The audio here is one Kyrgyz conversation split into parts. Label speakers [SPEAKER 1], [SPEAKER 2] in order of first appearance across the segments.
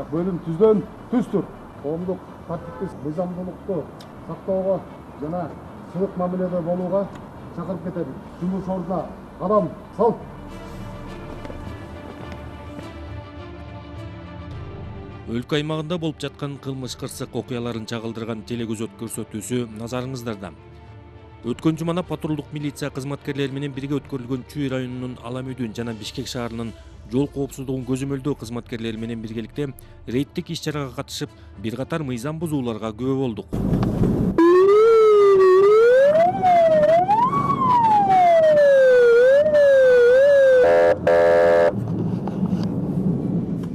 [SPEAKER 1] бөлүм түздөн түстүр. Коомдук тартипти, мыйзамдуулукту сактоого жана сыйык мамиледе болууга чакырып кетебиз. Жумуш ордуна кадам сал.
[SPEAKER 2] Өлкө аймагында болуп жаткан кылмыш кырсык окуяларын чагылдырган телекөзөт көрсөтүүсү назарыңыздарда. Өткөн жумана патрулдук милиция кызматкерлери менен бирге өткөрүлгөн Чүй районунун Аламөдүн жана Бишкек шаарынын жол коопсуздугун көзөмөлдөө кызматкерлери менен биргеликте рейдтик иш-чарага катышып, бир катар мыйзам бузууларга күбө болдук.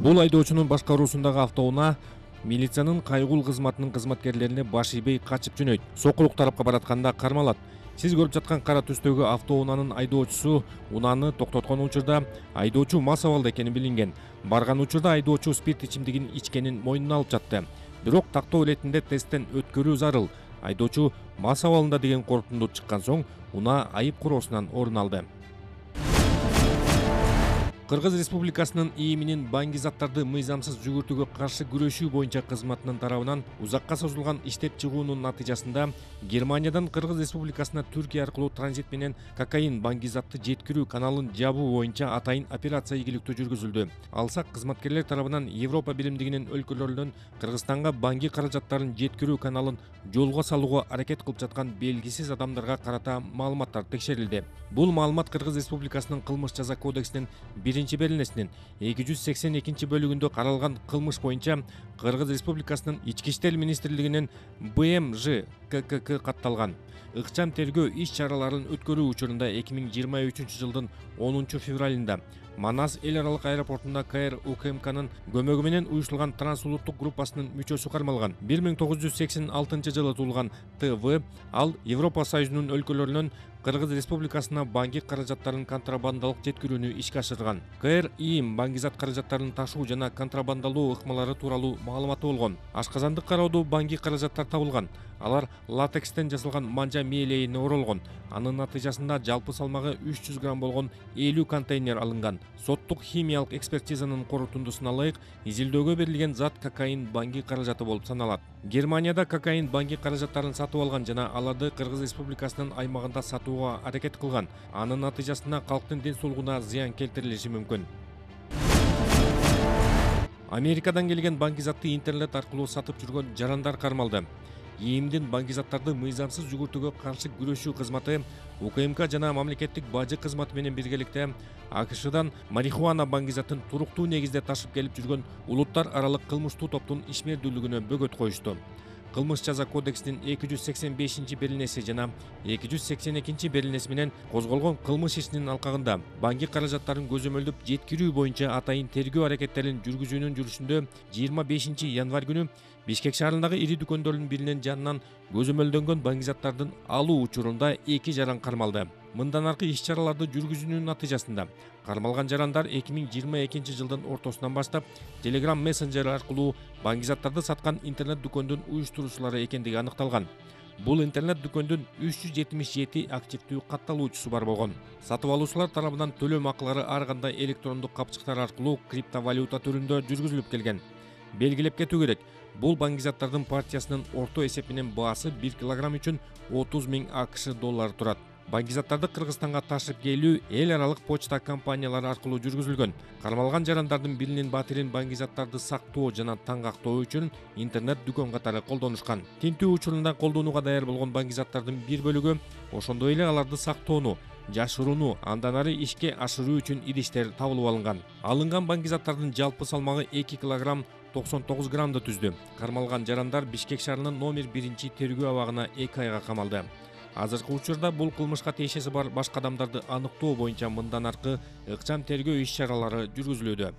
[SPEAKER 2] Бул айдоочунун башкаруусундагы автоунаа милициянын кайгул кызматынын кызматкерлерине баш ийбей качып жөнөйт. Сокулук тарапка баратканда кармалат. Сиз көрүп жаткан кара түстөгү автоунаанын айдоочусу унааны токтоткон учурда айдоочу мас абалда экени билинген. Барган учурда айдоочу спирт ичимдигин ичкенин мойнуна алып жатты. Бирок тактоо иретинде тесттен өткөрүү зарыл. Айдоочу мас абалында деген корутунду чыккан соң унаа айып куроосунан орун алды. Кыргыз Республикасынын ИИМинин баңги заттарды мыйзамсыз жүгүртүүгө каршы күрөшүү боюнча кызматынын тарабынан узакка созулган иштеп чыгуунун натыйжасында Германиядан Кыргыз Республикасына Түркия аркылуу транзит менен кокаин баңги затты жеткирүү каналын жабуу боюнча атайын операция ийгиликтүү жүргүзүлдү. Алсак кызматкерлер тарабынан Европа биримдигинин өлкөлөрүнөн Кыргызстанга баңги каражаттарын жеткирүү каналын жолго салууга аракет кылып жаткан белгисиз адамдарга карата маалыматтар текшерилди. Бул маалымат Кыргыз Республикасынын кылмыш жаза кодексинин биринчи беренесинин 282 бөлүгүндө каралган кылмыш боюнча Кыргыз Республикасынын Ички иштер министрлигинин БМЖ ККК катталган. Ыкчам тергөө иш-чараларын өткөрүү учурунда 2023 жылдын 10 февралында Манас эл аралык аэропортунда КР УКМКнын көмөгү менен уюштурулган трансулуттук группасынын мүчөсү кармалган. 1986 жылы туулган ТВ ал Европа Союзунун өлкөлөрүнөн Кыргыз Республикасына баңги каражаттарын контрабандалык жеткирүүнү ишке ашырган. КР ИИМ баңги зат каражаттарын ташуу жана контрабандалоо ыкмалары тууралуу маалыматы болгон. Ашказандык кароодо баңги каражаттар табылган. Алар латекстен жасалган манжа мээлейине оролгон. Анын натыйжасында жалпы салмагы 300 грамм болгон 50 контейнер алынган. Соттук химиялык экспертизанын корутундусуна ылайык изилдөөгө берилген зат кокаин баңги каражаты болуп саналат. Германияда кокаин баңги каражаттарын сатып алган жана аларды Кыргыз Республикасынын аймагында сатууга аракет кылган. Анын натыйжасында калктын ден соолугуна зыян келтирилиши мүмкүн. Америкадан келген баңги затты интернет аркылуу сатып жүргөн жарандар кармалды. ИИМдин баңги заттарды мыйзамсыз жүгүртүүгө каршы күрөшүү кызматы УКМК жана мамлекеттик бажы кызматы менен биргеликте АКШдан марихуана баңги затын туруктуу негизде ташып келип жүргөн улуттар аралык кылмыштуу топтун ишмердүүлүгүнө бөгөт коюшту. Кылмыш жаза кодексинин 285 беренеси жана 282 беренеси менен козголгон кылмыш ишинин алкагында баңги каражаттарын көзөмөлдөп жеткирүү боюнча атайын тергөө аракеттерин жүргүзүүнүн жүрүшүндө 25 январь күнү Бишкек шаарындагы ири дүкөндөрдүн биринин жанынан көзөмөлдөнгөн баңги заттардын алуу учурунда 2 жаран кармалды. Мындан аркы иш-чараларды жүргүзүүнүн натыйжасында кармалган жарандар 2022 жылдын ортосунан баштап Telegram мессенджери аркылуу баңги заттарды саткан интернет дүкөндүн уюштуруучулары экендиги аныкталган. Бул интернет дүкөндүн 377 активдүү катталуучусу бар болгон. Сатып алуучулар тарабынан төлөм акылары ар кандай электрондук капчыктар аркылуу криптовалюта түрүндө жүргүзүлүп келген. Белгилеп кетүү керек, бул баңги заттардын партиясынын орто эсеп менен баасы 1 килограмм үчүн 30 000 АКШ доллары турат. Баңги заттарды Кыргызстанга ташып келүү эл аралык почта компаниялары аркылуу жүргүзүлгөн. Кармалган жарандардын биринин батирин баңги заттарды сактоо жана таңгактоо үчүн интернет дүкөн катары колдонушкан. Тинтүү учурунда колдонууга даяр болгон баңги заттардын бир бөлүгү ошондой эле аларды сактоону, жашырууну, андан ары ишке ашыруу үчүн идиштер табылып алынган. Алынган баңги заттардын жалпы салмагы 2 килограмм 99 граммды түздү. Кармалган жарандар Бишкек шаарынын номер 1 тергөө абагына 2 айга камалды. Азыркы учурда бул кылмышка тиешеси бар башка адамдарды аныктоо боюнча мындан аркы ыкчам тергөө иш-чаралары жүргүзүлүүдө.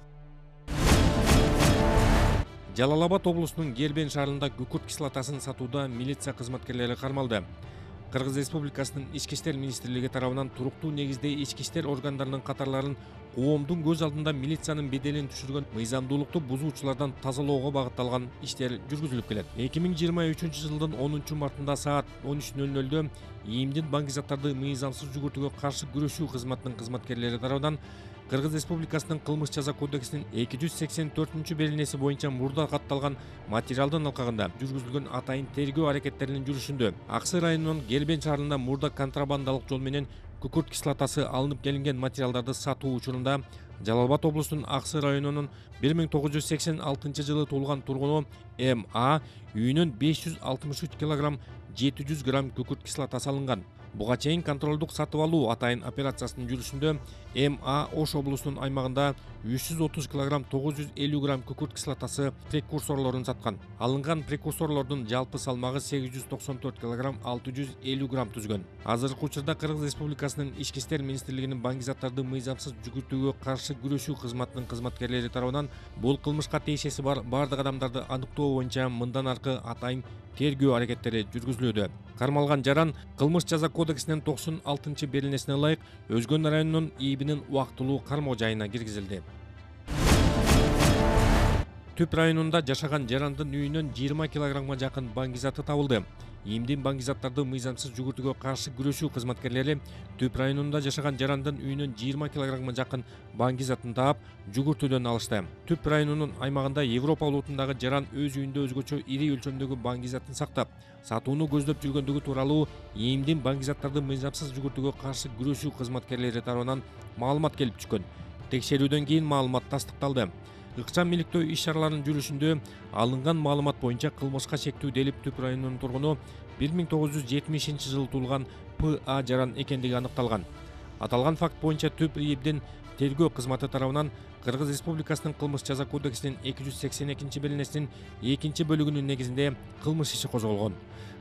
[SPEAKER 2] Жалал Абад облусунун Гербен шаарында күкүрт кислотасын сатууда милиция кызматкерлери кармалды. Кыргыз Республикасынын Ички иштер министрлиги тарабынан туруктуу негизде ички иштер органдарынын катарларын коомдун көз алдында милициянын беделин түшүргөн мыйзамдуулукту бузуучулардан тазалоого багытталган иштер жүргүзүлүп келет. 2023 жылдын 10 мартында саат 13:00 ИИМдин баңги заттарды мыйзамсыз жүгүртүүгө каршы күрөшүү кызматынын кызматкерлери тарабынан Кыргыз Республикасынын кылмыш жаза кодексинин 284 белгинеси боюнча мурда катталган материалдын алкагында жүргүзүлгөн атайын тергөө аракеттеринин жүрүшүндө Аксы районунун Гербен шаарында мурда контрабандалык жол менен күкүрт кислотасы алынып келинген материалдарды сатуу учурунда Жалал Абад облусунун Аксы районунун 1986 жылы туулган тургуну М.А. үйүнөн 563 килограмм 700 грамм күкүрт кислотасы алынган. Буга чейин контролдук сатып алуу атайын операциясынын жүрүшүндө М.А. Ош облусунун аймагында 330 килограмм 950 грамм күкүрт кислотасы прекурсорлорун саткан. Алынган прекурсорлордун жалпы салмагы 894 килограмм 650 грамм түзгөн. Азыркы учурда Кыргыз Республикасынын Ички иштер министрлигинин баңги заттарды мыйзамсыз жүгүртүүгө каршы күрөшүү кызматынын кызматкерлери тарабынан бул кылмышка тиешеси бар бардык адамдарды аныктоо боюнча мындан аркы атайын тергөө аракеттери жүргүзүлүүдө. Кармалган жаран кылмыш жаза кодексинин 96 белгинесине ылайык Өзгөн районунун ИИБинин убактылуу кармоо жайына киргизилди. Түп районунда жашаган жарандын үйүнөн 20 килограммга жакын баңги заты табылды. ИИМдин баңги заттарды мыйзамсыз жүгүртүүгө каршы күрөшүү кызматкерлери Түп районунда жашаган жарандын үйүнөн 20 килограммга жакын баңги затын таап, жүгүртүүдөн алышты. Түп районунун аймагында Европа улутундагы жаран өз үйүндө өзгөчө ири өлчөмдөгү баңги затын сактап, сатууну көздөп жүргөндүгү тууралуу ИИМдин баңги заттарды мыйзамсыз жүгүртүүгө каршы күрөшүү кызматкерлери тарабынан маалымат келип түшкөн. Текшерүүдөн кийин маалымат тастыкталды. Ыкчам иликтөө иш-чараларынын жүрүшүндө алынган маалымат боюнча кылмышка шектүү делип Түп районунун тургуну 1970 жылы туулган П.А. жаран экендиги аныкталган. Аталган факт боюнча Түп ИИБдин тергөө кызматы тарабынан Кыргыз Республикасынын кылмыш жаза кодексинин 282 белгинесинин 2 бөлүгүнүн негизинде кылмыш иши козголгон.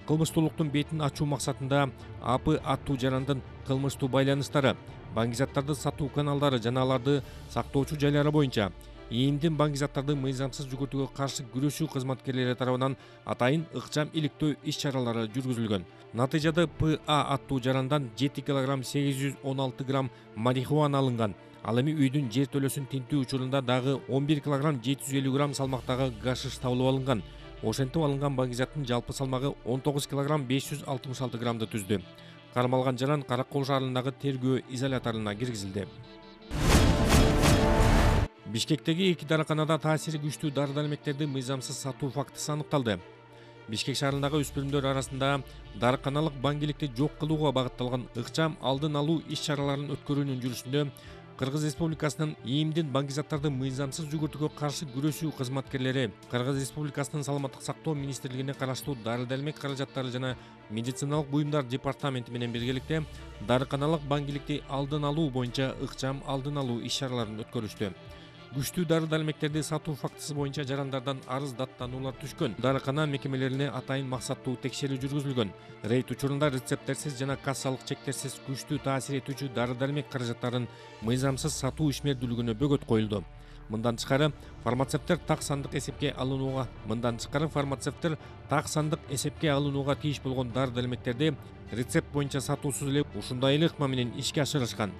[SPEAKER 2] Кылмыштуулуктун бетин ачуу максатында АП аттуу жарандын кылмыштуу байланыштары, баңги заттарды сатуу каналдары жана аларды сактоочу жайлары боюнча ИИМдин баңги заттарды мыйзамсыз жүгүртүүгө каршы күрөшүү кызматкерлери тарабынан атайын ыкчам иликтөө иш-чаралары жүргүзүлгөн. Натыйжада П.А. аттуу жарандан 7 килограмм 816 грамм марихуана алынган. Ал эми үйдүн жертөлөсүн тинтүү учурунда дагы 11 килограмм 750 грамм салмактагы гашиш табылып алынган. Ошентип алынган баңги заттын жалпы салмагы 19 килограмм 566 граммды түздү. Кармалган жаран Каракол шаарындагы тергөө изоляторуна киргизилди. Бишкектеги 2 дарыканада таасири күчтүү дары-дармектерди мыйзамсыз сатуу фактысы аныкталды. Бишкек шаарындагы өспүрүмдөр арасында дарыканалык баңгиликти жок кылууга багытталган ыкчам алдын алуу иш-чараларын өткөрүүнүн жүрүшүндө Кыргыз Республикасынын ИИМдин баңги заттарды мыйзамсыз жүгүртүүгө каршы күрөшүү кызматкерлери Кыргыз Республикасынын Саламаттык сактоо министрлигине караштуу дары-дармек каражаттары жана медициналык буюмдар департаменти менен биргеликте дарыканалык баңгиликти алдын алуу боюнча ыкчам алдын алуу иш-чараларын өткөрүштү. Күчтүү дары-дармектерди сатуу фактысы боюнча жарандардан арыз даттануулар түшкөн. Дарыкана мекемелерине атайын максаттуу текшерүү жүргүзүлгөн. Рейд учурунда рецепттерсиз жана кассалык чектерсиз күчтүү таасир этүүчү дары-дармек каражаттарын мыйзамсыз сатуу ишмердүүлүгүнө бөгөт коюлду. Мындан тышкары фармацевттер так сандык эсепке алынууга тийиш болгон дары-дармектерди рецепт боюнча сатуусуз эле ушундай эле ыкма менен ишке ашырышкан.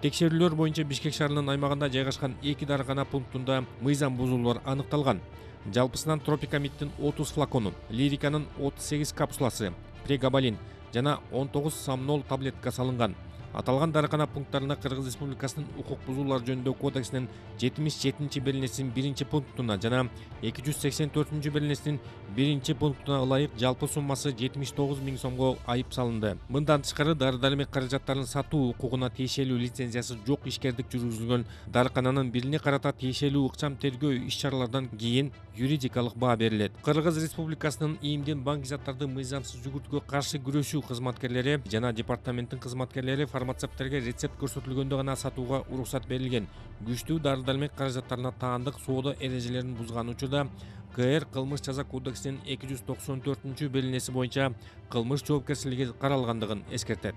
[SPEAKER 2] Текшерүүлөр боюнча Бишкек шаарынын аймагында жайгашкан 2 дарыкана пунктунда мыйзам бузуулар аныкталган. Жалпысынан тропикамиддин 30 флакону, лириканын 38 капсуласы, прегабалин жана 19 сомнол таблетка салынган. Аталган дарыкана пункттарына Кыргыз Республикасынын укук бузуулар жөнүндө кодексинин 77 белгинесинин 1 пунктуна жана 284 белгинесинин 1 пунктуна ылайык жалпы суммасы 79 000 сомго айып салынды. Мындан тышкары дары-дармек каражаттарын сатуу укугуна тиешелүү лицензиясы жок ишкердик жүргүзүлгөн дарыкананын бирине карата тиешелүү ыкчам тергөө иш-чаралардан кийин юридикалык баа берилет. Кыргыз Республикасынын ИИМдин баңги заттарды мыйзамсыз жүгүртүүгө каршы күрөшүү кызматкерлери жана департаменттин кызматкерлери фармацевттерге рецепт көрсөтүлгөндө гана сатууга уруксат берилген күчтүү дары-дармек каражаттарына таандык соода эрежелерин бузган учурда КР кылмыш жаза кодексинин 294 белгинеси боюнча кылмыш жоопкерчилиги каралгандыгын эскертет.